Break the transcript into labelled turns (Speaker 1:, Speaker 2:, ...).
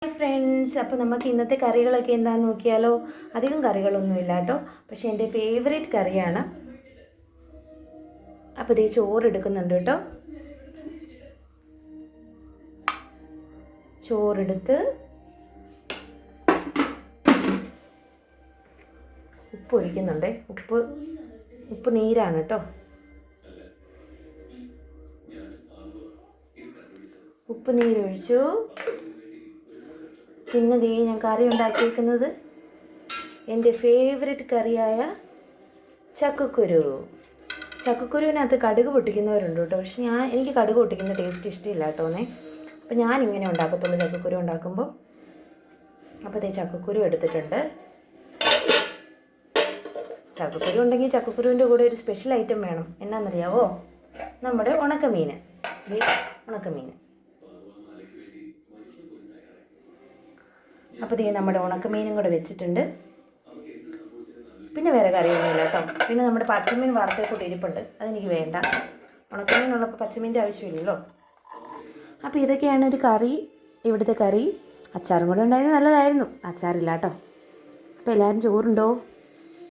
Speaker 1: Hi friends, അപ്പോൾ നമുക്ക് ഇന്നത്തെ കറികളൊക്കെ എന്താണെന്ന് നോക്കിയാലോ. അധികം കറികളൊന്നുമില്ല കേട്ടോ, പക്ഷേ എൻ്റെ ഫേവറേറ്റ് കറിയാണ്. അപ്പോൾ ഇതേ ചോറ് എടുക്കുന്നുണ്ട് കേട്ടോ. ചോറെടുത്ത് ഉപ്പ് ഒഴിക്കുന്നുണ്ട്. ഉപ്പ് നീരാണ് കേട്ടോ. ഉപ്പ് നീരൊഴിച്ചു. പിന്നെ ദേ ഞാൻ കറി ഉണ്ടാക്കിയിരിക്കുന്നത് എൻ്റെ ഫേവറേറ്റ് കറിയായ ചക്കക്കുരു. ചക്കക്കുരുവിനകത്ത് കടുക് പൊട്ടിക്കുന്നവരുണ്ട് കേട്ടോ, പക്ഷെ എനിക്ക് കടുക് പൊട്ടിക്കുന്ന ടേസ്റ്റ് ഇഷ്ടമില്ല കേട്ടോന്നേ. അപ്പോൾ ഞാനിങ്ങനെ ഉണ്ടാക്കത്തുള്ളൂ ചക്കക്കുരു ഉണ്ടാക്കുമ്പോൾ. അപ്പോൾ ദേ ചക്കക്കുരു എടുത്തിട്ടുണ്ട്. ചക്കക്കുരു ഉണ്ടെങ്കിൽ ചക്കക്കുരുവിൻ്റെ കൂടെ ഒരു സ്പെഷ്യൽ ഐറ്റം വേണം. എന്നാണെന്നറിയാവോ? നമ്മുടെ ഉണക്കമീൻ. ഉണക്കമീൻ. അപ്പോൾ ഇതേ നമ്മുടെ ഉണക്കമീനും കൂടെ വെച്ചിട്ടുണ്ട്. പിന്നെ വേറെ കറിയൊന്നുമില്ല കേട്ടോ. പിന്നെ നമ്മുടെ പച്ചമീൻ വറുത്തേ കൂട്ടി ഇരിപ്പുണ്ട്, അതെനിക്ക് വേണ്ട. ഉണക്കമീനുള്ളപ്പോൾ പച്ചമീൻ്റെ ആവശ്യമില്ലല്ലോ. അപ്പോൾ ഇതൊക്കെയാണ് ഒരു കറി, ഇവിടുത്തെ കറി. അച്ചാറും കൂടെ ഉണ്ടായിരുന്നു, നല്ലതായിരുന്നു. അച്ചാറില്ല കേട്ടോ. അപ്പോൾ എല്ലാവരും ചോറുണ്ടോ?